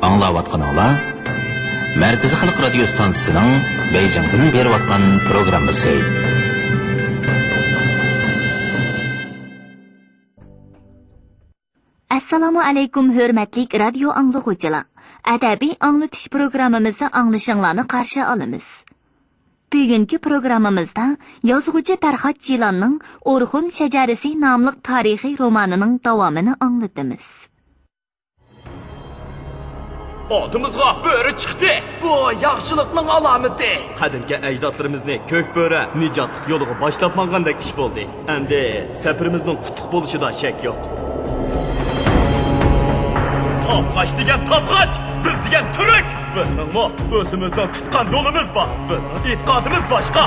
Аңлаватқаныңла Мәркізі Халық радио станциясының Бейжіңден беріп атқан программасы. Assalamu alaykum hürmetlik radyo anlıqıcılar. Adabiy anlatış programımızda anglışınlarını qarşı alımız. Bugünkü programımızda yazğıcı Farhod Jilanning Orxun shajarasi nomli tarixiy romanining davomini anglatamiz. Oldimizga bo'ri chiqdi. Bu yaxshilikning alomati. Qadimgi ajdodlarimizni ko'k bo'ri nijotlik yo'liga boshlab mangandek ish bo'ldi. Endi safarimizning qutuq bo'lishida shak yo'q. Topqaç degan topqaç, biz degan turk. Bizning o'zimizdan tutgan yo'limiz bor. Bizning e'tiqodimiz boshqa.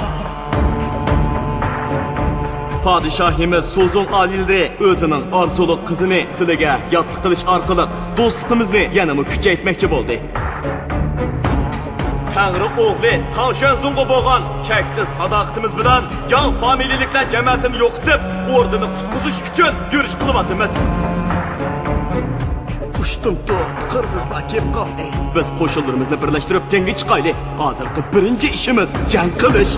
Padişahimiz Sozul Alildi o'zining orzuliq qizini sizlarga yotliq qilish orqali do'stligimizni yanada kuchaytirmoqchi bo'ldi. Tangri o'g'li Xanshenzunga bo'lgan cheksiz sadoqatimiz bilan jon familiyaliklar jamiyatini yo'qitib, o'rnini qutqizish uchun yurish qilyapmiz. Ushtum to'rt qirg'izlar kelib qoldi. Biz qo'shinlarimizni birlashtirib jangga chiqaylik. Hozirgi birinchi ishimiz jang qilish.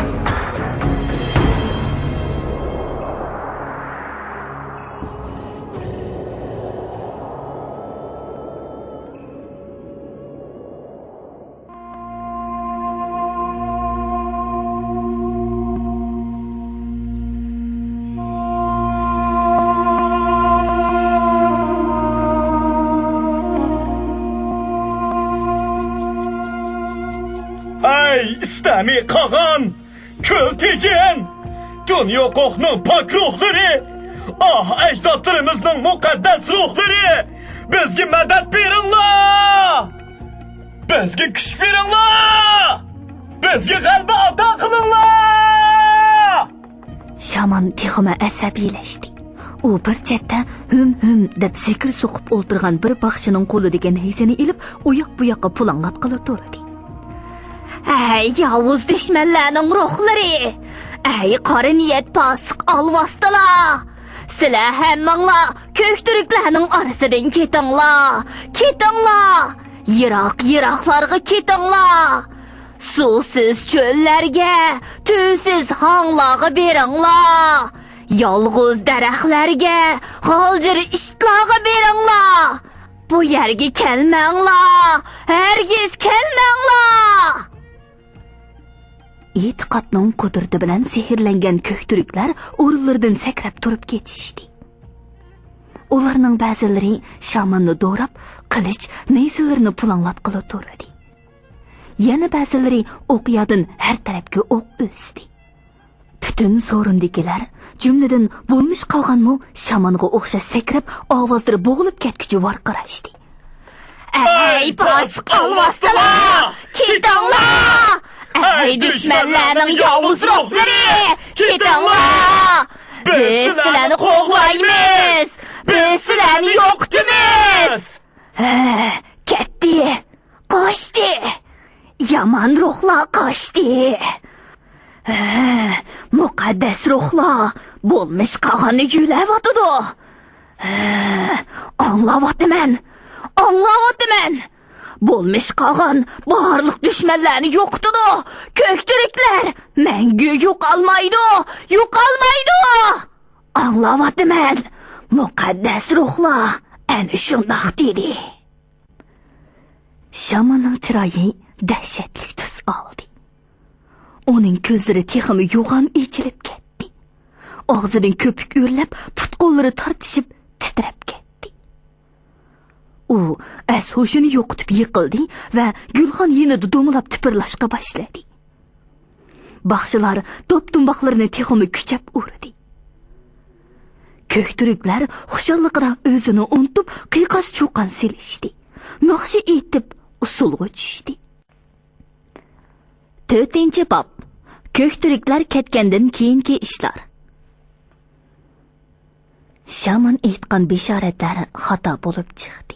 İstemi qağan, köl tegen, dünya qoqning pak ruhları, ecdodlarimizning muqaddas ruhları, bizga madad beringlar, bizga kuch beringlar, bizga g'alaba ato qilinglar. Shaman texma asabiylashdi. U bir chetda hum deb zikr so'qib o'tirgan bir baxshining qo'lidagi naysini ilib, u yoqqa pulangat qilib turdi. Ey yavuz düşmanlarning ruhlari, ey qora niyat pasiq alvastılar. Sizlar hammanglar ko'k turklarning orasidan ketinglar. Yiroqlarga ketinglar. Suvsiz cho'llarga, tuvsiz hanglarga beringlar. Yolg'iz daraxtlarga, g'oljir ishtlarga beringlar. Bu yerga kelmanglar, hergiz kelmanglar. E'tiqodning qudrati bilan sehrlangan ko'kturiklar o'rinlaridan sakrab turib ketishdi. Ularning ba'zilari shamanni do'rab, qilich, nayzalarini pulanglatqilib turdi. Yana ba'zilari o'qyadan har tarafga o'q o'sdi. Butun so'rindikilar, jumladan bo'lmish qolganmi, shamanga o'xshash sakrab, ovozlari bo'g'ilib ketguchi varqirashdi. Ey pasiq alvastılar, ketinglar! Ey düşmanlarning yovuz ruhlari, ketinglar! Biz sizlarni qo'g'laymiz, biz sizlarni yo'qitamiz. Ketdi, qochdi. Yomon ruhlar qochdi. Muqaddas ruhlar bo'lmish qog'onni yulayotdi. Anglayapman. Bo'lmish qog'on barliq dushmanlarni yo'qitdi. Ko'kturiklar mangu yo'qolmaydi. Anglayapman. Muqaddas ruhlar ana shundoq dedi. Shamanning chiroyi dahshatli tus oldi. Uning ko'zlari texmi yo'g'on echilib ketdi. Og'zidan ko'pik o'rlab, put-qo'llari tortishib, titrab ketdi. U as-hushini yo'qotib yiqildi va gulxon yenida do'milab tipirlashga boshladi. Baxshilar do'ptumboqlarini texmi kuchab urdi. Ko'kturiklar xushalliqdan o'zini unutib, qiyoqas cho'qan silishdi. Naqshi etib usulga tushdi. 4-bob. Ko'kturiklar ketgandan keyingi ishlar. Shaman aytgan bishoratlar xato bo'lib chiqdi.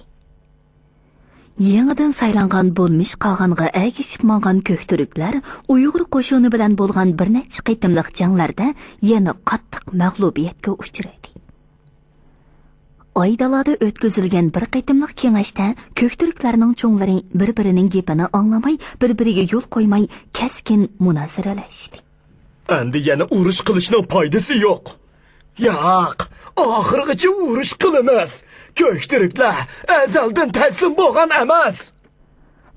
Yangidan saylangan bo'lmish qog'onga agishib mangan ko'kturiklar Uyg'ur qo'shini bilan bo'lgan bir necha qitimliq janglarda yana qattiq mag'lubiyatga uchradi. Aydalada o'tkazilgan bir qitimliq kengashda ko'kturklarning cho'nglari bir-birining gapini anglamay, bir-biriga yo'l qo'ymay keskin munozaralashdi. Endi yana urush qilishning foydasi yo'q. Yo'q, oxirgacha urush qilamiz. Ko'kturklar azaldan taslim bo'lgan emas.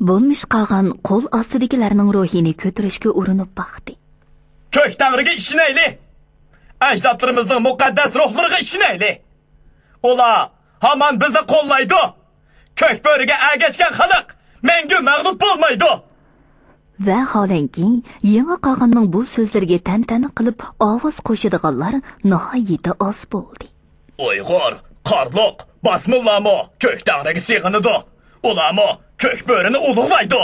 Bo'lmish qolgan qo'l ostidagilarning ruhini ko'tarishga urinib baxdi. Ko'k davriga ishonayli. Ajdodlarimizning muqaddas ruhlariga ishonayli. Ular hamon bizni qo'llaydi. Ko'k bo'riga agashgan xalq menga mag'lub bo'lmaydi. Va holanki, yangi qog'onning bu so'zlarga tantana qilib ovoz qo'shadiganlar nihoyatda oz bo'ldi. Uyg'ur, Qarloq, Basmillamo ko'k davriga sig'inadi. Ularmo ko'k bo'rini ulug'laydi.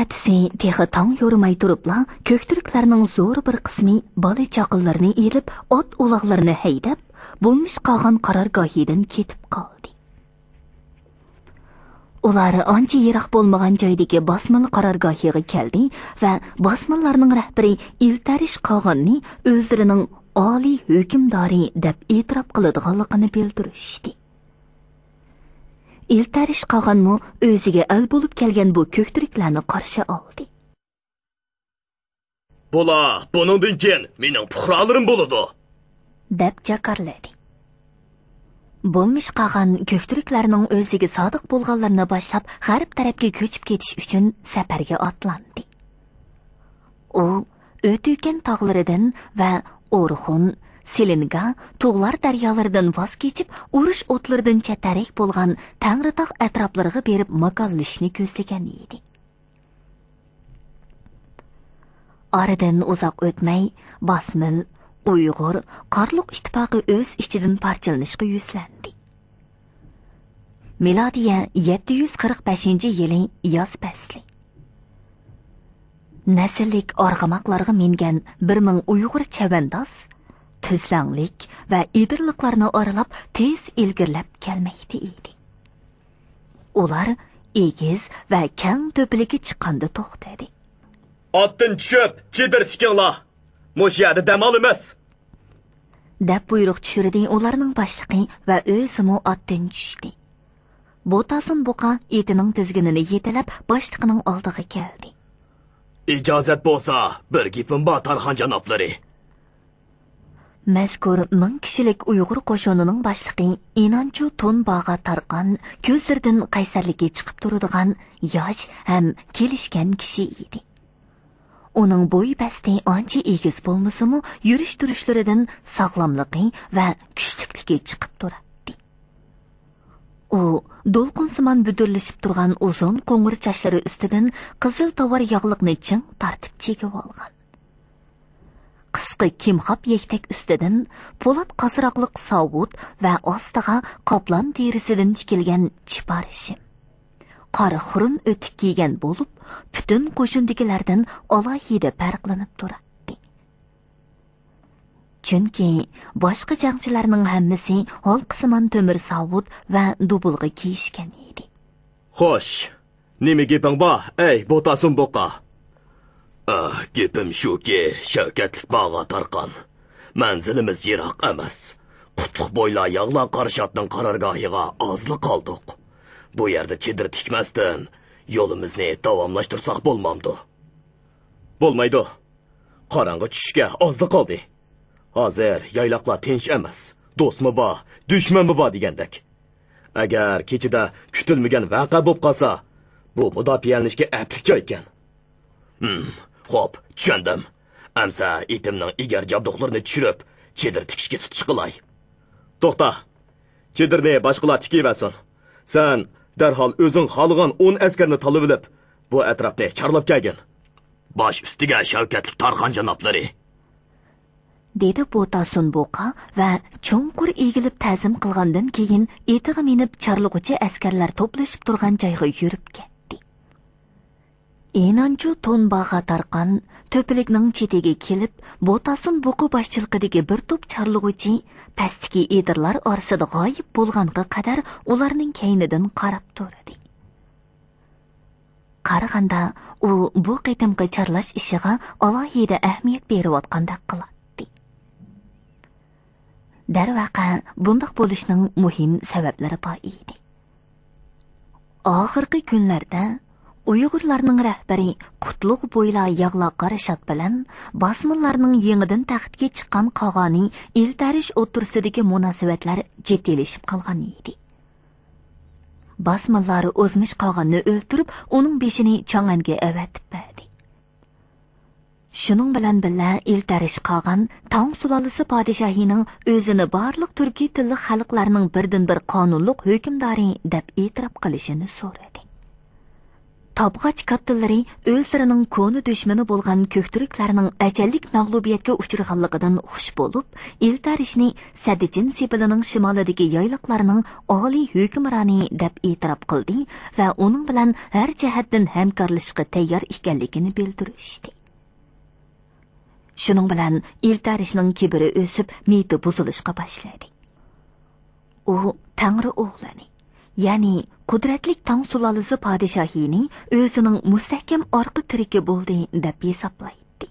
Atsi texi tong yo'rimay turibla, ko'kturklarning zo'r bir qismi bola chaqinlarni elib, ot uloqlarini haydab, bo'lmish qolgan qarorgohidan ketib qoldi. Ular ancha yiroq bo'lmagan joydagi bosmil qarorgohiga keldi va bosmillarning rahbari Iltarish qog'onni o'zlarining oliy hukmdori deb e'tirof qiladiganligini bildirishdi. Iltarish qog'onmi o'ziga al bo'lib kelgan bu ko'kturklarni qarshi oldi. Buningdan keyin mening puhralarim bo'ladi, deb jakarladi. Bo'lmish qolgan ko'kturklarning o'ziga sodiq bo'lganlarni boshlab g'arb tarafga ko'chib ketish uchun safarga otlandi. U O'tüken tog'laridan va O'rxun, Selinga, Tug'lar daryolaridan voz kechib, urush o'tlaridan chatarak bo'lgan Tangritog' atroflariga berib makallashni ko'zlagan edi. Oradan uzoq o'tmay, Basmil, Uyg'ur, Qarluq ittifoqi o'z ichidan parchalanishga yuzlandi. Milodiya 745-yili yoz fasli. Nasllik org'amoqlarga mingan 1000 Uyg'ur chavandoz tuzlanglik va idirliqlarni oralab tez ilgirlab kelmoqda edi. Ular egiz va kang to'piligi chiqqanda to'xtadi. Otdan tushib, chedir tikinglar. Mush yerda dam olamiz, deb buyruq tushirdi ularning boshlig'i va o'zimi otdan tushdi. Botasun buqa etining tizginini yetalab boshlig'ining oldiga keldi. Ijozat bo'lsa, bir gapim bor Tarxon janoblari. Mazkur 1000 kishilik Uyg'ur qo'shinining boshlig'i Inonchu To'nbag'a Tarqon ko'zlaridan qaysarligi chiqib turadigan yosh ham kelishgan kishi edi. Uning bo'y basti ancha egiz bo'lmasa-mu, yurish-turishlaridan sog'lomligi va kuchlikligi chiqib turadi. U do'lqinsimon budurlashib turgan uzun qo'ng'ir sochlari ustidan qizil tovar yog'liqni ching tartib chekib olgan. Qisqa kimxob yektak ustidan po'lat qasroqliq sovut va ostiga qoplon terisidan tikilgan chipar shim. Qora xurum o'tik kiygan bo'lib, butun qo'shindikilardan alohida farqlanib turadi. Chunki boshqa jangchilarning hammasi holqisimon temir sovut va dubulg'i kiyishgan edi. Xo'sh, nima gaping bor, ey Botasun buqa? Gapim shuki, Shavkatlik bog'a Tarqon. Manzilimiz yiroq emas. Qutlug' bo'ylar yog'lar qarshotning qarorgohiga ozli qoldik. Bu yerda chedir tikmasdan yo'limizni davomlashtirsak bo'lmamdi. Bo'lmaydi. Qorong'i tushishga ozli qoldi. Hozir yayloqlar tinch emas. Do'stmi bor, dushmanmi bor degandek. Agar kechida kutilmagan voqea bo'lib qolsa, bu mudofialanishga aplik joy ekan. Xo'p, tushundim. Amsa itimning egar jabduqlarini tushirib, chedir tikishga tutish qilay. To'xta. Chedirni boshqalar tikiversin. Sen darhol o'zing xohlagan 10 askarni talab olib, bu atrofni charlab kelgin. Bosh ustiga Shavkatlik Tarxon janoblari, dedi Botasun buqa va cho'nqur egilib ta'zim qilgandan keyin etiga minib charlig'uchi askarlar to'plashib turgan joyga yurib ketdi. Inonchu To'nbag'a Tarqon to'pilikning chetiga kelib, Botasun buqa boshchiligidagi bir to'p charlig'uchi pastki edirlar orasida g'oyib bo'lganga qadar ularning kaynidan qarab turdi. Qaraganda u bu qitimqi charlash ishiga alohida ahamiyat berayotgandek qiladi. Darvaqa bundaq bo'lishning muhim sabablari bor edi. Oxirgi kunlarda Uyg'urlarning rahbari Qutlug' bo'yla Yag'la Qarashat bilan bosmonlarning yangidan taxtga chiqqan qog'oni iltarish o'tirsidagi munosabatlar jiddiylashib qolgan edi. Bosmonlar o'zmish qog'onni o'ltirib, uning beshini Chang'anga avatib berdi. Shuning bilan birga iltarish qog'on Tang sulolasi podshohining o'zini barliq turkiy tilli xalqlarning birdan-bir qonunliq hukmdori deb e'tirof qilishini so'radi. Tabg'ach kattalari o'zlarining koni dushmani bo'lgan ko'kturklarning ajallik mag'lubiyatga uchraganligidan xush bo'lib, iltarishni Sadijin Sibilining shimolidagi yayliqlarning oliy hukmroni deb e'tirof qildi va uning bilan har jihatdan hamkorlashishga tayyor ekanligini bildirishdi. Shuning bilan iltarishning kibri o'sib, niyati buzilishga boshladi. U Tangri o'g'lani, ya'ni qudratlik Tang sulolasi podshohini o'zining mustahkam orqa tiriki bo'ldi deb hisoblaydi.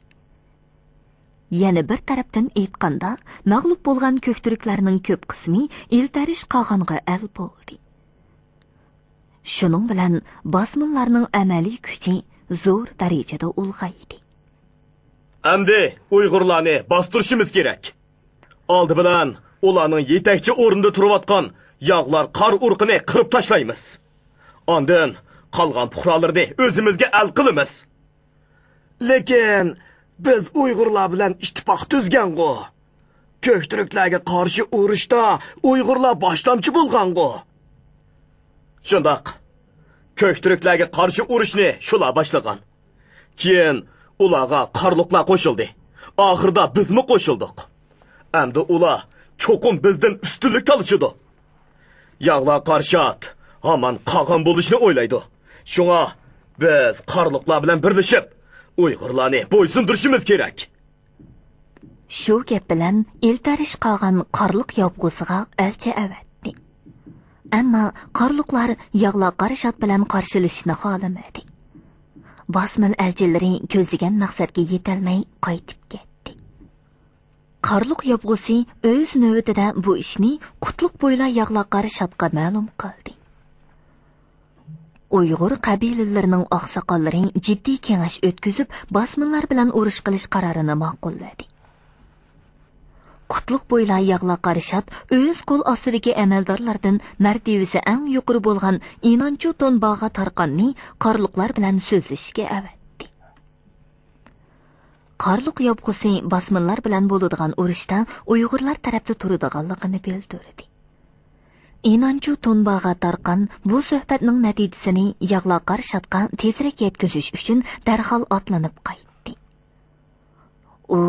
Yana bir tarafdan aytganda, mag'lub bo'lgan ko'kturklarning ko'p qismi iltarish qog'onga al bo'ldi. Shuning bilan bosmonlarning amaliy kuchi zo'r darajada ulg'aydi. Endi Uyg'urlarni bostirishimiz kerak. Oldi bilan ularning yetakchi o'rinda turayotgan yağlar qar urqini qirib tashlaymiz. Ondan qolgan puhralarni o'zimizga al qilamiz. Lekin biz Uyg'urlar bilan ittifoq tuzgan-ku. Ko'kturklarga qarshi urushda Uyg'urlar boshlamchi bo'lgan-ku. Shundaq. Ko'kturklarga qarshi urushni shular boshlagan. Keyin ularga qarluqlar qo'shildi. Oxirida bizmi qo'shildik. Endi ular cho'qim bizdan ustunlik talishidi. Yag'la Qarashat hamon qog'on bo'lishni o'ylaydi. Shunga biz qarluqlar bilan birlashib Uyg'urlarni bo'ysundirishimiz kerak. Shu gap bilan iltarish qog'on qarluq yopg'usiga elchi avatdi. Ammo qarluqlar Yag'la Qarashat bilan qarshilashishni xohlamadi. Bosmil elchilari ko'zlagan maqsadga yetolmay qaytib ketdi. Qarluq yopg'usi o'z navbatida bu ishni Qutlug' bo'yla Yag'la Qarashatga ma'lum qildi. Uyg'ur qabilalarining oqsoqollari jiddiy kengash o'tkazib, bosmillar bilan urush qilish qarorini ma'qulladi. Qutlug' bo'yla Yag'la Qarashat o'z qo'l ostidagi amaldorlardan martabasi eng yuqori bo'lgan Inonchu Tonbag'a Tarqanni qarluqlar bilan so'zlashishga avatdi. Qarluq yopg'usi bosmillar bilan bo'ladigan urushda Uyg'urlar tarafda turadiganligini bildirdi. Inonchu Tonbag'a Tarqan bu suhbatning natijasini Yag'la Qarashatga tezroq yetkazish uchun darhol otlanib qaytdi. U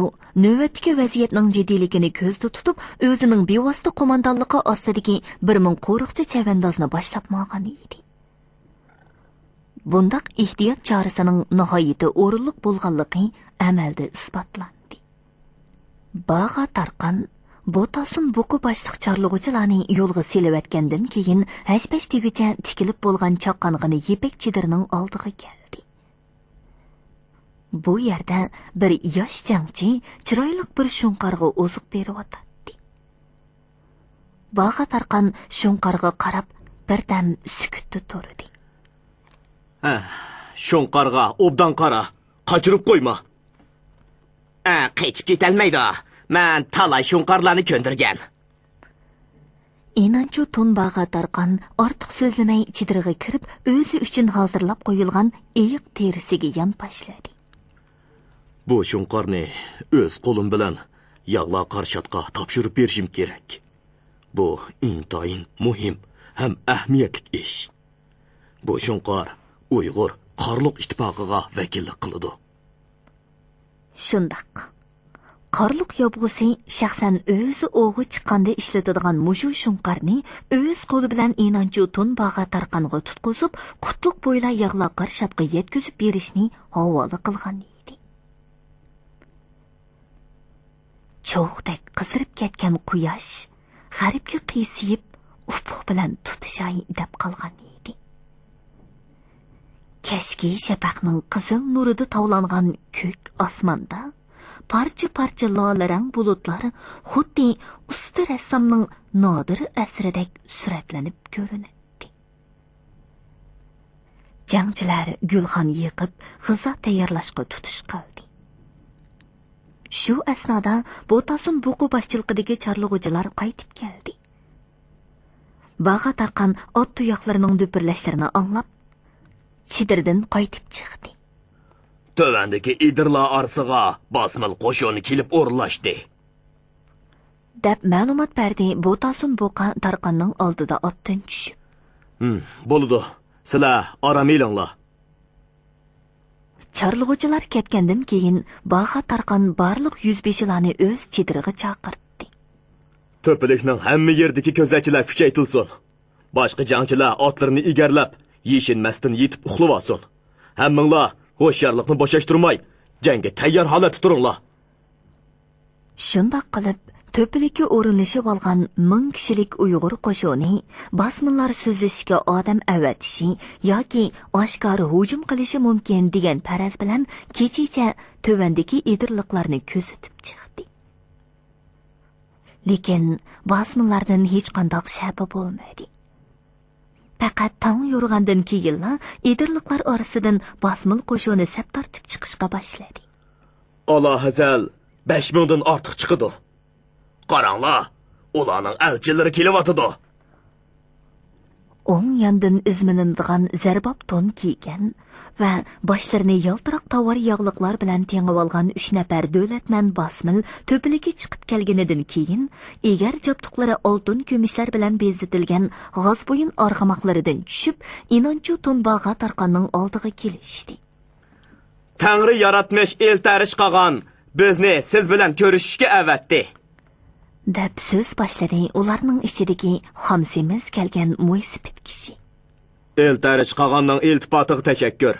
navbatdagi vaziyatning jiddiyligini ko'zda tutib, o'zining bevosita qo'mondonligi ostidagi 1000 qo'riqchi chavandozni boshlab olgan edi. Bundaq ehtiyot chorasining nihoyatda o'rinliq bo'lganligi amalda isbotlandi. Bag'a Tarqan Botasun buqi boshliq chorlug'uchilarni yo'lga selavatgandan keyin hashpash tegicha tikilib bo'lgan chaqqong'ini yepak chidirining oldiga keldi. Bu yerda bir yosh jangchi chiroyli bir shunqarga o'ziq beryotdi. Bag'a Tarqan shunqarga qarab birdan sukutda turdi. Shunqarga obdan qara, qochirib qo'yma. Qechib ketolmaydi. Men talay shunqarlarni ko'ndirgan. Inonchu Tonbag'a Tarqan ortiq so'zlamay chidirga kirib, o'zi uchun hozirlab qo'yilgan eyiq terisiga yonpashladi. Bu shunqarni o'z qo'lim bilan Yag'la Qarashatga topshirib berishim kerak. Bu intoyin muhim ham ahamiyatli ish. Bu shunqar Uyg'ur Qarluq ittifoqiga vakillik qiladi. Shundaq. Qarluq yopg'usi shaxsan o'zi o'g'i chiqqanda ishlatadigan mushu shunqarni o'z qo'li bilan Inonchu Tonbag'a Tarqanga tutqizib, Qutlug' bo'yla Yag'la Qarashatga yetkazib berishni havola qilgan edi. Cho'g'dek qizirib ketgan quyosh g'arbga qiyshib, ufuq bilan tutishay deb qolgan edi. Kashki shafaqning qizil nurida tovlangan ko'k osmonda parcha-parcha lolarang bulutlar xuddi usta rassomning nodir asridek suratlanib ko'rinadi. Jangchilar gulxon yiqib, g'izo tayyorlashga tutish qildi. Shu asnoda Bo'tasun buqu boshchiligidagi chorlug'uchilar qaytib keldi. Bağa tarqan ot tuyoqlarining do'pirlashlarini anglab, chidirdan qaytib chiqdi. Tövəndəki idirlar arasıga basmıl qoşunu kelib o'rinlashdi. Deb ma'lumot berdi Bo'tasun buqa tarqanning oldida otdan tushib. Bo'ldi. Sizlar aram elinglar. Chorlug'uchilar ketgandan keyin Bağa tarqan barliq 105larni o'z chidiriga chaqirdi. To'pilikning hamma yerdagi ko'zatchilar kuchaytilsin. Boshqa jangchilar otlarini egarlab, yeshinmasdan yetib uxlab olsin. Hammanglar ho'sharlikni bo'shashtirmay, jangga tayyor holatda turinglar. Shundoq qilib, to'pilikka o'rinlashib olgan 1000 kishilik Uyg'ur qo'shini basmillar so'zlashishga odam avatishi yoki oshkora hujum qilishi mumkin degan faraz bilan kechicha tövandagi idirliqlarni kuzatib chiqdi. Lekin basmillardan hech qanday shaba bo'lmadi. Faqat tong yo'rg'andan keyin idirliqlar orasidan basmil qo'shini sap tortib chiqishga boshladi. Alloh azal 5000 dan ortiq chiqdi. Qaranglar, ularning elchilari kelyapti. O'ng yandan izmilindigan zarbob to'n kiygan va boshlarini yaltiroq tovar yog'liqlar bilan tengib olgan 3 nafar davlatman basmil to'piligi chiqib kelganidan keyin egar jabtuqlari oltin kumushlar bilan bezatilgan g'ozbo'yin arg'amoqlaridan tushib, inonchu to'nbag'a tarqanning oldiga kelishdi. Tangri yaratmish eltarish qolgan bizni siz bilan ko'rishishga avatdi. Deb so'z boshladi ularning ichidagi xomsimiz kelgan mo'ysipit kishi. Eltarish qolganning iltifotiga tashakkur.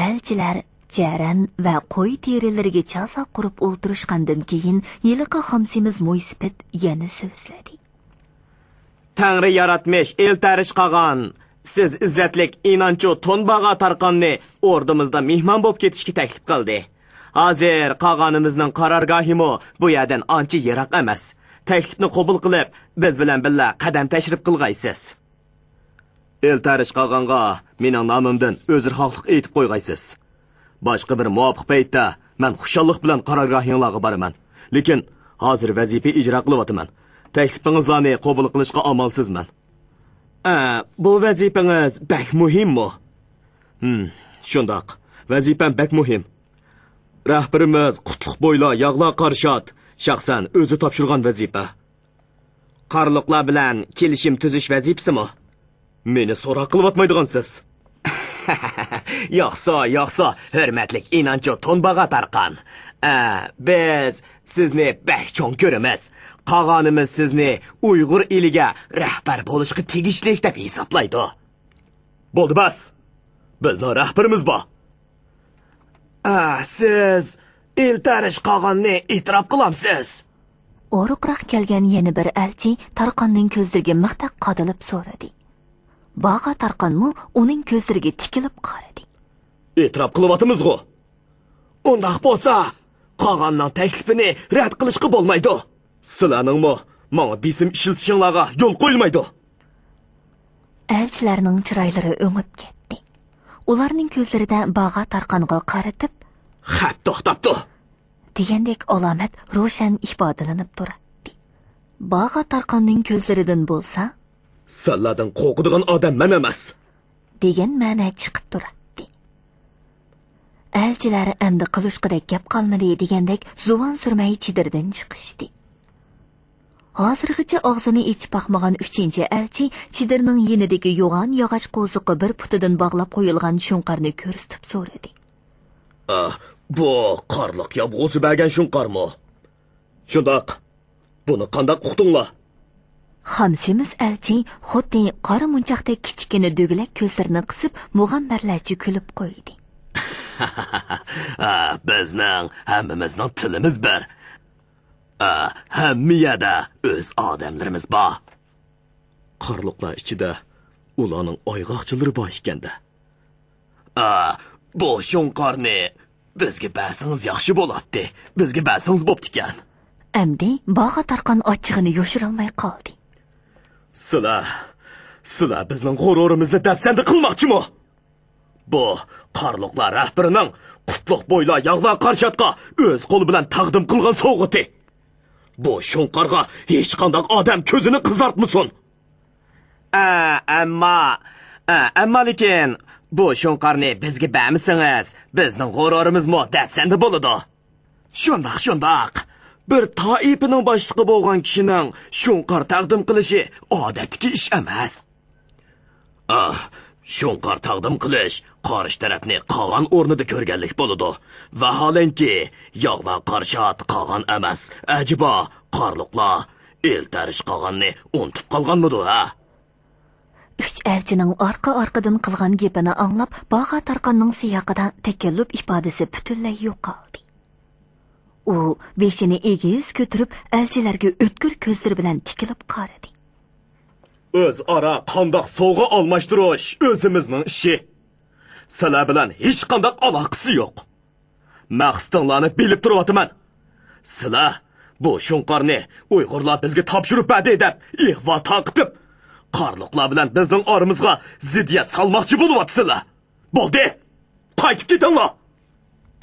Elchilar jaran va qo'y terilariga chaso qurib o'ltirishgandan keyin yiliqa xomsimiz mo'ysipit yana so'zladi. Tangri yaratmish eltarish qolgan siz izzatlik inonchu to'nbag'a tarqanni o'rdimizda mehmon bo'lib ketishga taklif qildi. Hozir qolganimizning qarorgohimi bu yerdan ancha yiroq emas. Taklifni qabul qilib, biz bilan birga qadam tashrif qilg'aysiz. Eltarish qolganga mening nomimdan o'zirxohlik aytib qo'yg'aysiz. Boshqa bir muvofiq paytda men xushallik bilan qarorgohingizga boraman. Lekin hozir vazifa ijro qilyapman. Taklifingizlarni qabul qilishga amalsizman. Bu vazifangiz bak muhimmi? Shundoq. Vazifam bak muhim. Rahbarimiz Qutlug' bo'ylar yog'lar qarshot shaxsan o'zi topshirgan vazifa. Qarliqlar bilan kelishim tuzish vazifasimi? Meni so'roq qilyapmaydigansiz. Yo'qsa, hurmatli inonchi to'nbag'a tarqan. Biz sizni bahchon ko'ramiz. Qolganimiz sizni Uyg'ur eliga rahbar bo'lishga tegishli deb hisoblaydi. Bo'ldi bas. Bizning rahbarimiz bor. Siz eltarish qolganni e'tirof qilamsiz. O'ruqroq kelgan yana bir elchi Tarqonning ko'zlariga mixtaq qadilib so'radi. Bağa Tarqonmi uning ko'zlariga tikilib qaradi. E'tirof qilyapmiz-ku. Undaq bo'lsa, qolganning taklifini rad qilishga bo'lmaydi. Sizlarningmi menga bisim ishiltishinglarga yo'l qo'yilmaydi. Elchilarning chiroylari o'ngib ketdi. Ularning ko'zlarida Bağa Tarqonga qaratib, "Xat to'xtabdi" degandek alomat ro'shan ifodalanib turadi. Bağa Tarqonning ko'zlaridan bo'lsa, "Sizlardan qo'rqadigan odam men emas" degan ma'no chiqib turadi. Elchilar endi qilishqidek gap qolmadi degandek zuvon surmay chidirdan chiqishdi. Hozirgacha og'zini ichib baqmagan 3-elchi chidirning yenidagi yo'g'on yog'och qo'ziqqa bir putidan bog'lab qo'yilgan shunqarni ko'rsatib so'radi. Bu qarliq yobg'usi bergan shunqarmi? Shundoq. Buni qanday uqdinglar? Xamsimiz elchi xuddi qora munchoqdek kichkina do'gilak ko'zlarini qisib mug'ambarlarcha kulib qo'ydi. Bizning hammamizning tilimiz bir. Hammiyada o'z odamlarimiz bor. Qarliqlar ichida ularning oyg'oqchilari bor ekanda. Bu shunqarni bizga bersangiz yaxshi bo'ladi. Bizga bersangiz bo'pti ekan. Әмді баға тарқан açığını yoşuralmay qaldı. Sizlar bizning g'ururimizni dafsanda qilmoqchimi? Bu qarliqlar rahbarining qutlug' bo'yla yog'lar qarshatqa o'z qo'li bilan taqdim qilgan sovg'ati. Bu shunqarga hech qanday odam ko'zini qizartmasin. Ammo lekin bu shunqarni bizga bermisangiz, bizning g'ururimizmi dafsanda bo'ladi. Shundoq. Bir toifining boshlig'i bo'lgan kishining shunqar taqdim qilishi odatdagi ish emas. Shunqar taqdim qilish qarish tarafni qolgan o'rnida ko'rganlik bo'ladi. Vaholanki, yog'lar qarshat qolgan emas. Ajibo, qarliqlar eltarish qolganni unutib qolganmidi, ha? Üç elchining orqa-orqadan qilgan gapini anglab, баға tarqanning siyaqida takalluf ifodasi butunlay yo'qoldi. U beshini egiz ko'tirib, elchilarga o'tkir ko'zlari bilan tikilib qaradi. O'zaro qandoq sovg'a almashtirish o'zimizning ishi. Sizlar bilan hech qanday aloqasi yo'q. Maqsadinglarni bilib turibman. Sizlar bu shunqarni Uyg'urlar bizga topshirib berdi deb ihvo taqib, qarliqlar bilan bizning oramizga ziddiyat solmoqchi bo'lyapsizlar. Bo'ldi. Qaytib ketinglar.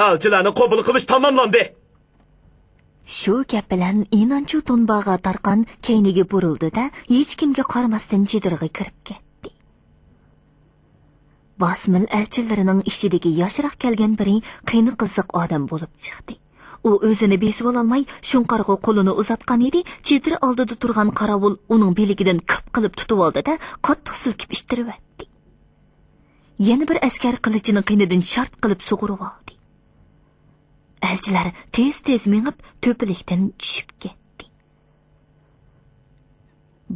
Elchilarni qabul qilish tamomlandi. Shu gap bilan Inanchu To'nbag'a tarqan keyniga burildi-da, hech kimga qaramasdan chedirg'i kirib ketdi. Basmil elchilarining ishidagi yoshroq kelgan biri qiyni qiziq odam bo'lib chiqdi. U o'zini besib ololmay shunqarga qo'lini uzatgan edi, chedir oldida turgan qarovul uning beligidan kip qilib tutib oldi-da, qattiq silkib ishtiribdi. Yana bir askar qilichini qiynidan shart qilib sug'urib oldi. Elchilar tez-tez mengib to'pilikdan tushib ketdi.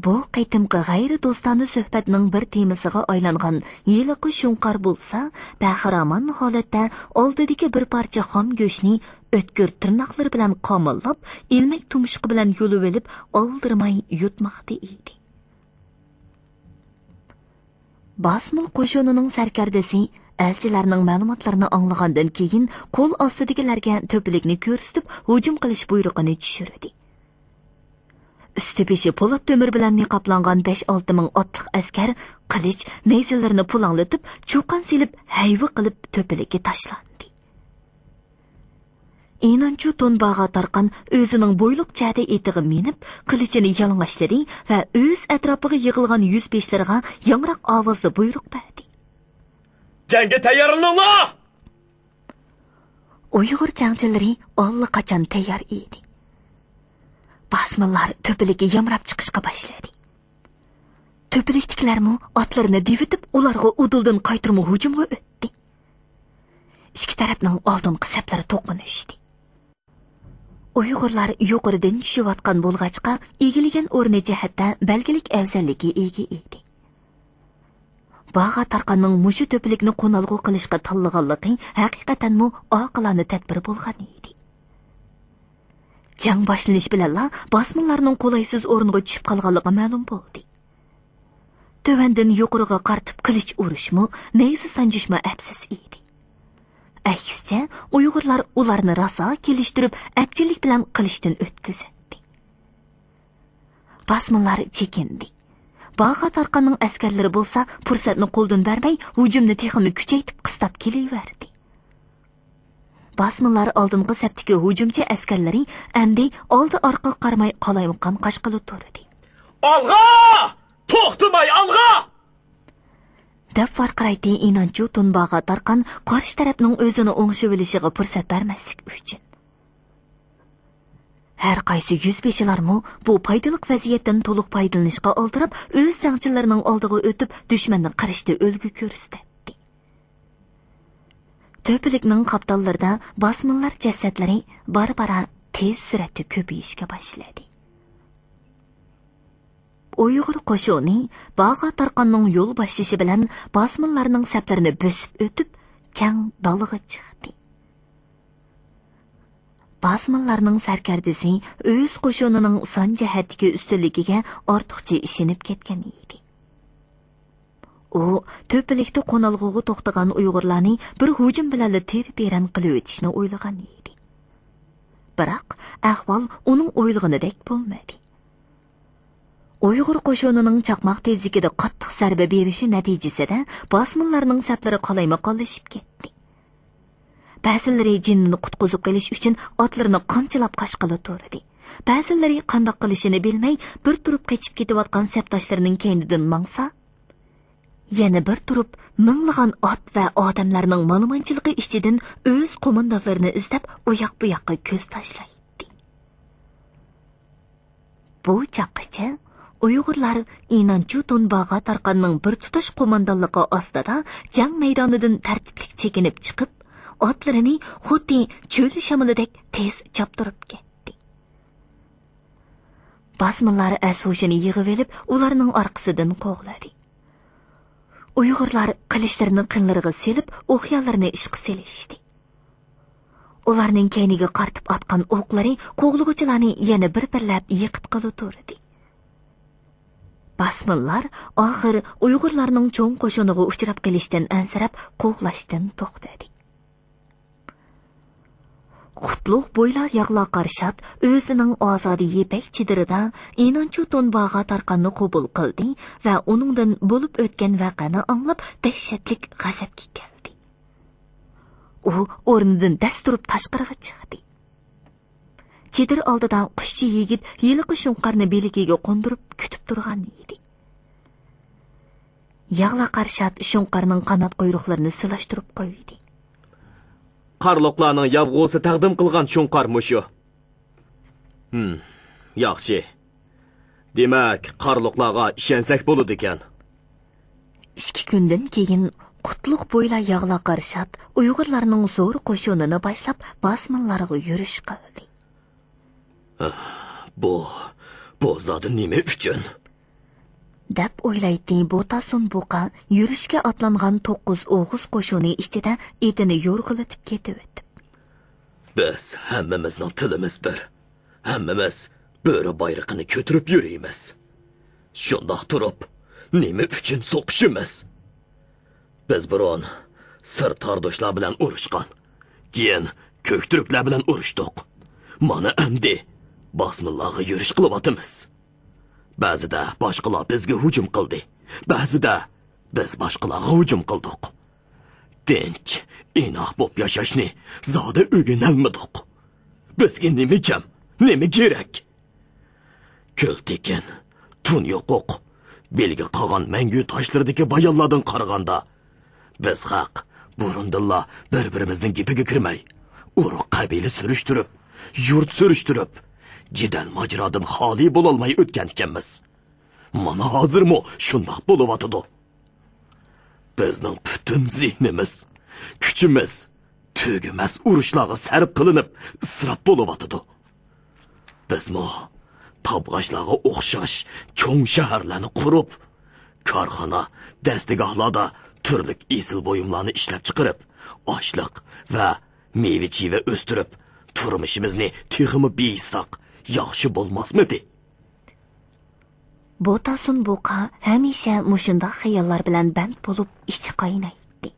Bu qaytimqi g'ayri do'stona suhbatning bir temasiga aylangan yiliqi shunqar bo'lsa, bahramon holatda oldidagi bir parcha xom go'shtni o'tkir tirnoqlar bilan qomillab, ilmak tumshuqi bilan yo'lib olib, oldirmay yutmoqda edi. Basmil qo'shinining sarkardasi elchilarning ma'lumotlarini anglagandan keyin qo'l ostidagilarga to'pilikni ko'rsatib hujum qilish buyrug'ini tushirdi. Üstü-beshi po'lat temir bilan niqoblangan 5-6 ming otliq askar qilich nayzalarni pulanglatib, cho'qan silib, hayva qilib to'pilikka tashlandi. Inanchu To'nbag'a tarqan o'zining bo'yliq chada etig'i minib, qilichini yalang'ashladi va o'z atrofiga yig'ilgan 105larga yangroq ovozda buyruq berdi. Jangga tayyorlaninglar! Uyg'ur jangchilari allaqachon tayyor edi. Basmillar to'pilikka yamrab chiqishga boshladi. To'pilikdagilarmi otlarini devitib, ularga uduldan qaytirma hujumga o'tdi. Ikki tarafning oldingi saplari to'qnashdi. Uyg'urlar yuqoridan tushayotgan bo'lg'achqa, egilgan o'rni jihatda belgilik afzallikka ega edi. Баға tarqanning mushu to'pilikni qo'nalg'u qilishga tanlaganligi haqiqatanmi oqilona tadbir bo'lgan edi. Jang boshlanish bilan bosmillarning qo'laysiz o'rniga tushib qolganligi ma'lum bo'ldi. Tovandan yuqoriga qartib qilich urishmi, nayza sanjishmi afsus edi. Aksicha, Uyg'urlar ularni raso kelishtirib, apchilik bilan qilichdan o'tkazdi. Bosmillar chekindi. Баға tarqanning askarlari bo'lsa, fursatni qo'ldan bermay, hujumni texnik kuchaytirib qistab kelaverdi. Basmillar oldingi sapdagi hujumchi askarlari endi oldi-orqa qaramay qolaymaqan qashqilib turdi. Olg'a! To'xtamay olg'a! deb farqiraydi Inanchu To'nbag'a tarqan qarshi tarafning o'zini o'ngishib olishiga fursat bermaslik uchun. Her qaysi 105larmi bu foydali vaziyatdan to'liq foydalanishga oldirib, o'z jangchilarining oldiga o'tib, dushmanni qirishda o'lgu ko'rsatdi. To'pilikning qaptallarida bosmillar jasadlari barbara tez suratda ko'payishga boshladi. Uyg'ur qo'shini Баға tarqanning yo'l boshlashi bilan bosmillarning saplarini bo'sib o'tib, kang dalg'a chiqdi. Basmillarning sarkardasi o'z qo'shinining son jihatdagi ustunligiga ortiqcha ishinib ketgan edi. u to'pilikda qo'nalg'ug'i to'xtagan uyg'urlarni bir hujum bilan terib eran qilib o'tishni o'ylagan edi. Biroq ahvol uning o'ylaganidek bo'lmadi. Uyg'ur qo'shinining chaqmoq tezligida qattiq zarba berishi natijasida bosmonlarning saflari qalayma-qolishib ketdi. Ba'zilari jinnini qutqizib qilish uchun otlarini qamchilab qashqala turdi. Ba'zilari qandoq qilishini bilmay bir turib qochib ketayotgan sapdoshlarining keynidan mangsa, yana bir turib minglagan ot va odamlarning ma'lumotchiligi ichidan o'z qo'mondonlarini izlab u yoq bu yoqqa ko'z tashlaydi. Bu chaqqicha Uyg'urlar Inanchu Tonbag'a tarqanning bir tutash qo'mondonligi ostida jang maydonidan tartiblik chekinib chiqib, otlarini xuddi cho'l shamolidek tez choptirib ketdi. Bosmonlar ashushini yig'ib olib, ularning orqasidan qo'g'ladi. Uyg'urlar qilishlarini qinlariga selib, o'qyonlarni ishqa selishdi. Ularning keyniga qartib atgan o'qlari qo'g'lug'ichilarni yana bir-birlab yiqitqili turdi. Bosmonlar oxir Uyg'urlarning cho'ng qo'shiniga uchrab qilishdan ansirab, qo'g'lashdan to'xtadi. Qutlug' bo'ylar yag'loq qarshat o'zining ozodi yepak chidirida Inanchu Tonbag'a tarqanni qabul qildi va uningdan bo'lib o'tgan voqeani anglab dahshatli g'azabga keldi. U o'rnidan dasturib tashqariga chiqdi. Chidir oldida qushchi yigit yiliqi shunqarni belikiga qo'ndirib kutib turgan edi. Yag'loq qarshat shunqarning qanot quyruqlarini silashtirib qo'ydi. Qarloqlarning yavg'osi taqdim qilgan shunqar mushu. Yaxshi. Demak, qarloqlarga ishonsak bo'ladi ekan. 2 kundan keyin Qutlug' bo'ylar yag'loq qarshat Uyg'urlarning zo'r qo'shinini boshlab bosmonlarga yurish qildi. Bu zodi nima uchun? deb o'ylaydi Botasun Buqa yurishga otlangan 9 o'g'iz qo'shini ichida etini yo'rg'ilatib ketib o'tdi. Biz hammamizning tilimiz bir. Hammamiz bo'ri bayrog'ini ko'tarib yuramiz. Shundoq turib, nima uchun so'qishimiz? Biz biron sir tardoshlar bilan urushgan, keyin ko'kturuklar bilan urushdik. Mana endi bosmonlarga yurish qilyapmiz. Ba'zida boshqalar bizga hujum qildi, ba'zida biz boshqalarga hujum qildik. Tinch, inoq bo'lib yashashni zoda o'rganolmadik. Bizga nima kam, nima kerak? Ko'l tekin, tun yo'q. Belga qolgan mangu toshlardagi bayonlardan qaraganda, biz haq burundilla bir-birimizning gapiga kirmay, urug' qabila surishtirib, yurt surishtirib, jidal majrodan xoli bo'lolmay o'tgan ekanmiz. Mana hozirmi shundoq bo'lyotdi. Bizning butun zehnimiz, kuchimiz tugamas urushlarga sarf qilinib, isrof bo'lyotdi. Bizmi tabg'ashlarga o'xshash cho'ng shaharlarni qurib, korxona, dastigohlarda turli esil buyumlarni ishlab chiqarib, oshliq va meva-cheva o'stirib, turmushimizni texmi beysoq yaxshi bo'lmasmidi? Botasun Buqa hamisha mushunda xayollar bilan band bo'lib ichi qaynaydi.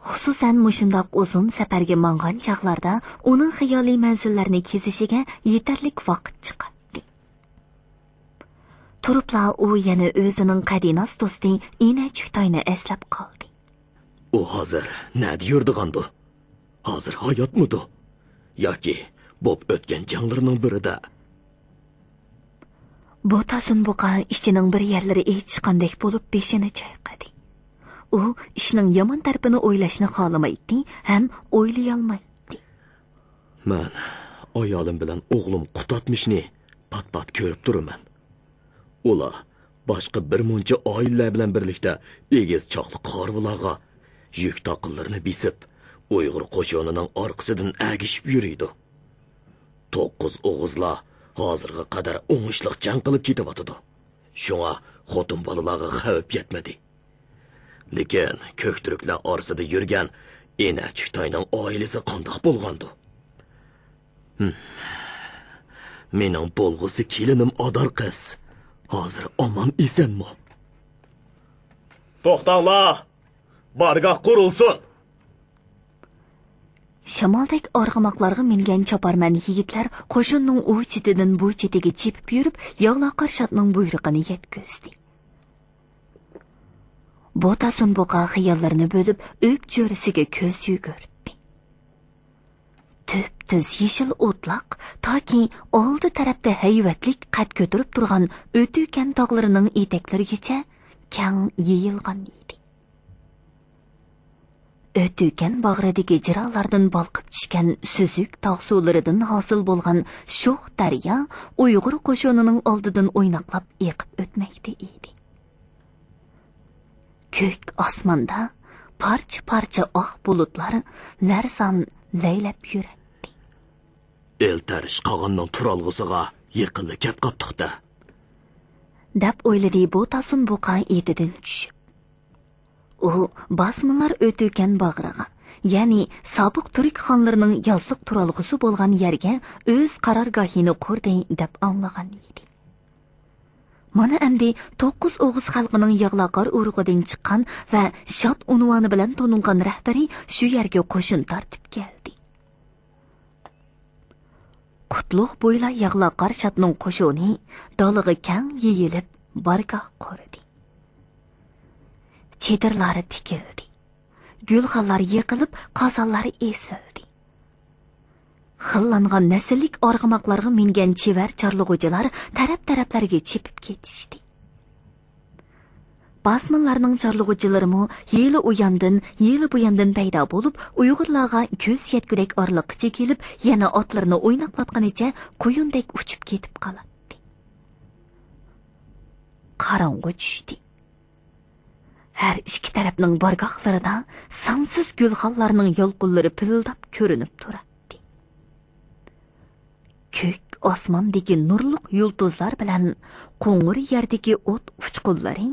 Xususan mushundoq uzun safarga mangan chaqlarda uning xayoliy manzillarni kezishiga yetarlik vaqt chiqadi. Turibla u yana o'zining qadinos do'sti Ina Chutayni eslab qoldi. U hozir nada yurdig'andi? Hozir hayotmidi? Yoki bo'p o'tgan janglarning birida? Botasun Buqa ishining bir yerlari echqandek bo'lib beshini chayqadi. U ishning yomon tarafini o'ylashni xohlamaydi, ham o'ylay olmaydi. Men ayolim bilan o'g'lim qutatmishni pat-pat ko'rib turaman. Ular boshqa bir muncha oilalar bilan birlikda egiz choqli qorvilarga yuk taqinlarini bisib, Uyg'ur qo'shinining orqasidan agishib yuriydi. 9 o'g'izlar hozirga qadar o'ngishliq jang qilib ketyapti. Shunga xotin bolalarga xavf yetmadi. Lekin ko'kturuklar orasida yurgan Ina Chutayning oilasi qandoq bo'lgandi? Mening bo'lg'usi kelinim Odar qiz hozir omon esenmi? To'xtanglar. Bargoh qurilsin. Shamoldek arg'amoqlarga mingan choparman yigitlar qo'shinning u chetidan bu chetiga chepib yurib, yog'loqar shotning buyrug'ini yetkazdi. Botasun buqa xiyollarni bo'lib, o'p jo'risiga ko'z yugurdi. Tüz yeşil o'tloq toki oldi tarafda hayvatlik qad ko'tarib turgan o'tükan tog'larining etaklarigacha kang yeyilgan edi. O'tükan bag'ridagi jirolardan balqib tushgan suzuk tog' suvlaridan hosil bo'lgan sho'x daryo Uyg'ur qo'shinining oldidan o'ynaqlab eqib o'tmoqda edi. Ko'k osmonda parcha-parcha oq bulutlar larsan laylab yuradi. Eltarish qog'onning turalg'isiga yaqinlik kep qoptiqda. Dab o'yladi Botasun buqa etidan tushib. U basmalar o'tükan bag'riga, ya'ni sobiq turk xonlarining yoziq turalg'isi bo'lgan yerga o'z qarorgohini qurdi deb anglagan edi. Mana endi 9 o'g'iz xalqining yig'loqar urug'idan chiqqan va shot unvoni bilan tonilgan rahbari shu yerga qo'shin tortib keldi. Qutlug' bo'yla yig'loqar shotning qo'shoni dolig'i kang yeyilib bargoh qurdi. Chedirlari tikildi. Gulxanlar yiqilib, qozonlari esildi. Xillangan nasllik arg'amoqlarga mingan chevar chorlug'uchilar taraf-taraflarga chepib ketishdi. Basmanlarning chorlug'uchilarimi yeli u yondan, yeli bu yondan paydo bo'lib, Uyg'urlarga ko'z yetgudek orliqqicha kelib, yana otlarni o'ynaqlatganicha quyundek uchib ketib qoladi. Qorong'u tushdi. Her ikki tarafning bargohlarida sonsiz gulxanlarning yolqinlari pildab ko'rinib turadi. Ko'k osmondagi nurliq yulduzlar bilan qo'ng'ir yerdagi o't uchqunlari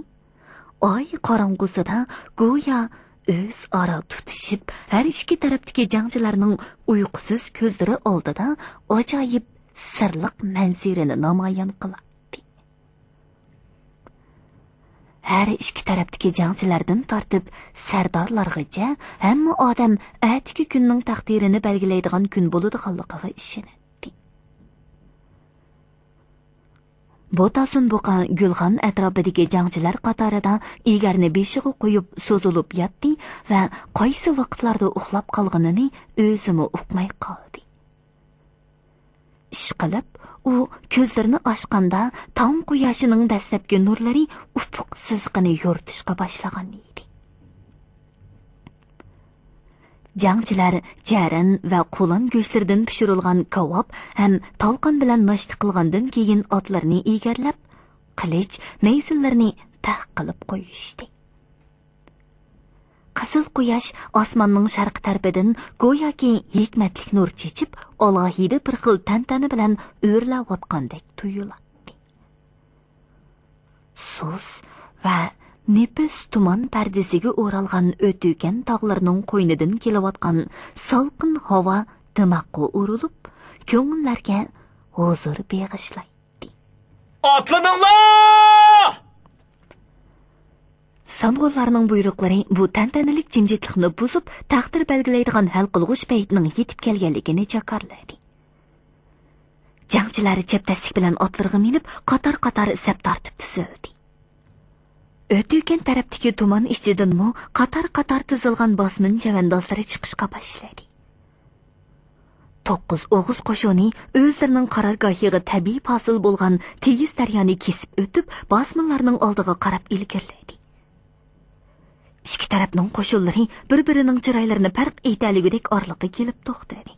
oy qorong'usida go'yo o'z aro tutishib, har ikki tarafdagi jangchilarning uyqusiz ko'zlari oldida ajoyib sirliq manzirini namoyon qiladi. Her ikki tarafdagi jangchilardan tortib sardorlargacha hamma odam atigi kunning taqdirini belgilaydigan kun bo'ladiganligiga ishonadi. Botasun buqa gulxan atrofidagi jangchilar qatorida egarni beshiga qo'yib so'zilib yotdi va qaysi vaqtlarda uxlab qolganini o'zimi uqmay qoldi. Ishqilib u ko'zlarini ochganda tong quyoshining dastlabki nurlari ufuq sizqini yo'rtishga boshlagan edi. Jangchilar jaran va qo'lan go'shtlaridan pishirilgan kavob ham talqon bilan noshta qilgandan keyin otlarni egarlab, qilich, nayzillarni taq qilib qo'yishdi. Qizil quyosh osmonning sharq tarafidan go'yoki hikmatlik nur chechib, alohida bir xil tantana bilan o'rlayotgandek tuyuladi. Sus va nepis tuman pardasiga o'ralgan o'tükan tog'larning qo'ynidan kelayotgan salqin havo dimoqqa urilib, ko'ngillarga huzur beg'ishlaydi. Atlaninglar! Samg'ollarning buyruqlari bu tantanalik jimjitlikni buzib, taqdir belgilaydigan hal qilg'uch paytning yetib kelganligini jakarladi. Jangchilar chaptaslik bilan otlarga minib, qator-qator sap tortib tizildi. O'tükan tarafdagi tuman ichidanmi qator-qator tizilgan bosmin chavandozlari chiqishga boshladi. 9 o'g'iz qo'shoni o'zlarining qarorgohiga tabiiy hosil bo'lgan tegiz daryoni kesib o'tib, bosminlarning oldiga qarab ilgirladi. Ikki tarafning qo'shinlari bir-birining chiroylarini farq etaligidek orliqqa kelib to'xtadi.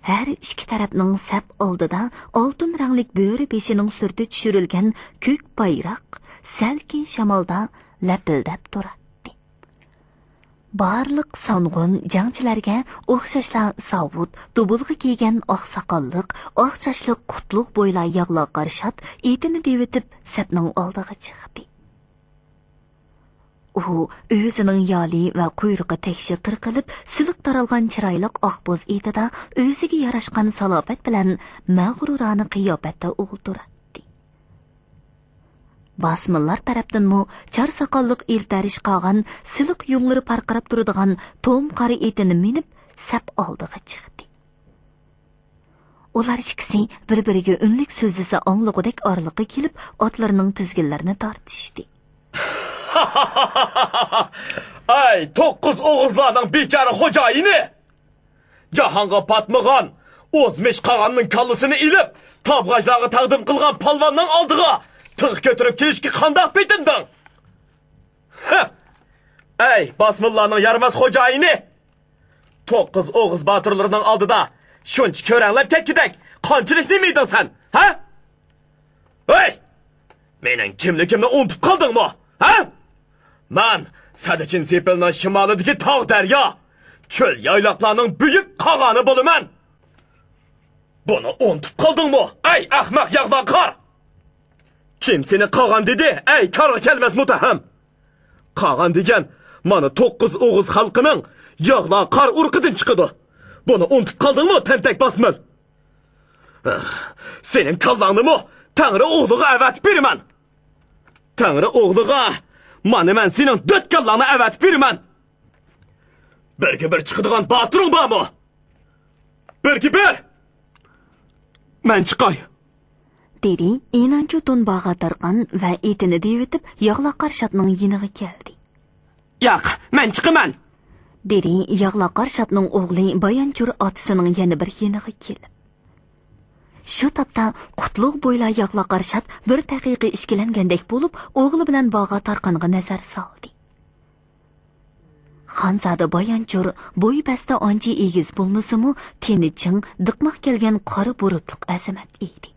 Her ikki tarafning sap oldida oltin ranglik bo'ri beshining surti tushirilgan ko'k bayroq salkin shamolda lapildab turadi. Barliq song'un jangchilarga o'xshashla savut, dubulg'i kiygan oqsoqolliq, oq sochli qutlug' bo'yla yog'loq qarshot etini devitib sapning oldiga chiqdi. U o'zining yoli va quyrug'i tekshir tirqilib, siliq taralgan chiroyliq oqboz etida o'ziga yarashgan salobat bilan mag'rurona qiyofatda o'ltiradi. Basmıllar tarafdanmı çar sakallık iltarish qolgan siliq yunglari parqirab turadigan tom qari etini minib sap oldiga chiqdi. Ular ikkisi bir-biriga unlik so'zlasa anglagudek orliqqa kelib, otlarining tizginlarini tortishdi. Ay, 9 o'g'izlarning bechora xo'jayini! Jahonga patmagan, o'zmish qag'anning kallasini ilib, tabg'ajlarga taqdim qilgan palvonning oldiga tig' ko'tarib kelishga qandoq petinding? Ay, basmillarning yarmas xo'jayini! 9 o'g'iz botirlarining oldida shuncha ko'ranglab ketgidek, qanchalik nemiyding sen, ha? Ey! Mening kimligimni unutib qoldingmi, ha? Men Sadichin Sepilning shimolidagi tog' daryo, cho'l yayloqlarning buyuk qog'oni bo'laman. Buni unutib qoldingmi? Ey ahmoq yag'loqar! Kim seni qog'on dedi? Ey qarg'a kelmas mutaham! Qog'on degan mana 9 o'g'iz xalqining yag'loqar urqidan chiqadi. Buni unutib qoldingmi, tentak basmil? Sening kallangni Tangri o'g'liga avatib beraman. Tangri o'g'liga mana men sening dot kallangni avatib beraman. Birga bir chiqadigan botiring bormi? Birga bir. Men chiqay. Dedi, inanchu to'nbag'a tarqan va etini devitib, yag'loqar shatning yiniga keldi. Yo'q, men chiqaman. Dedi, yag'loqar shatning o'g'li Bayanchur otasining yana bir yiniga kelib. Shu topda qutlug' bo'yla yag'loqar shat bir daqiqa ishkilangandek bo'lib, o'g'li bilan bog'a tarqanga nazar soldi. Xonzoda Bayanchur bo'y basta ancha egiz bo'lmasa-mu, teni ching, diqmoq kelgan qora burutliq azamat edi.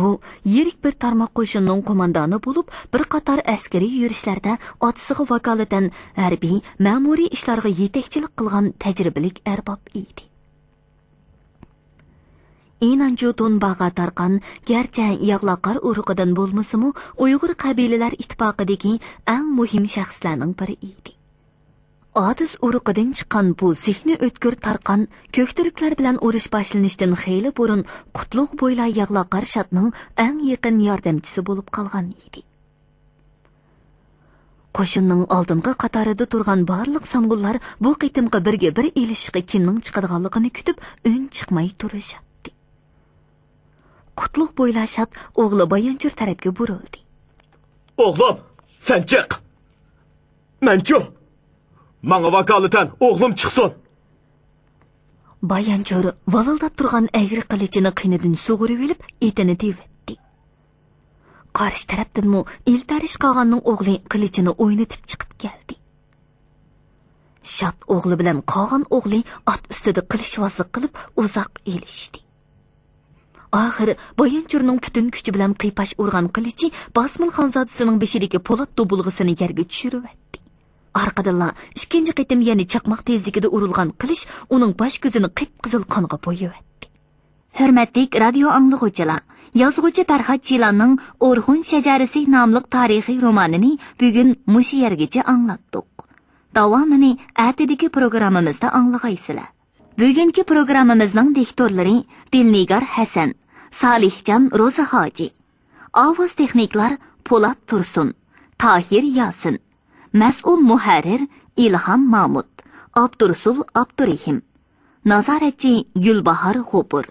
U yirik bir tarmoq qo'shinning qo'mondoni bo'lib, bir qator askariy yurishlarda otasiga vakolatan harbiy, ma'muriy ishlarga yetakchilik qilgan tajribalik arbob edi. Inanchu to'nbag'a tarqan garchi yag'loqar urug'idan bo'lmasa-mu, Uyg'ur qabilalar ittifoqidagi eng muhim shaxslarning biri edi. Odis urug'idan chiqqan bu zehni o'tkir tarqan ko'ktiriklar bilan urush boshlanishdan xeyli burun qutlug' bo'yla yag'loqar shatning eng yaqin yordamchisi bo'lib qolgan edi. Qo'shinning oldingi qatorida turgan barliq sang'ullar bu qitimga birga bir elishga kimning chiqadiganligini kutib, un chiqmay turishdi. Qutlug' bo'yla shat o'g'li Bayanchur tarafga burildi. O'g'lim, sen chiq. Menchu Manga vakolatan o'g'lim chiqsin. Bayanchur valildab turgan egri qilichini qinidan sug'urib olib, etini tevitdi. Qarshi tarafdanmi iltarish qolganning o'g'li qilichini o'ynatib chiqib keldi. Shat o'g'li bilan qolgan o'g'li ot ustida qilishvozlik qilib uzoq elishdi. Oxir Bayanchurning butun kuchi bilan qipash urgan qilichi Basmil xonzodasining beshidagi po'lat dobulg'isini yerga tushiribdi. Arqadilla ikkinchi qitim yana chaqmoq tezligida urilgan qilish uning bosh ko'zini qip-qizil qonga bo'yayotdi. Hurmatli radio anglag'uvchilar, yozuvchi Tarxat Jilanning O'rxun shajarasi nomli tarixiy romanini bugun mush yergacha anglatdik. Davomini ertadagi programmamizda anglag'aysizlar. Bugungi programmamizning diktorlari Dilnigar Hasan, Salihjon Ro'zahoji, ovoz texniklar Po'lat Tursun, Tahir Yasin, mas'ul muharrir Ilham Mahmud, Abdurasul Abdurahim, nazoratchi Gulbahor G'upur.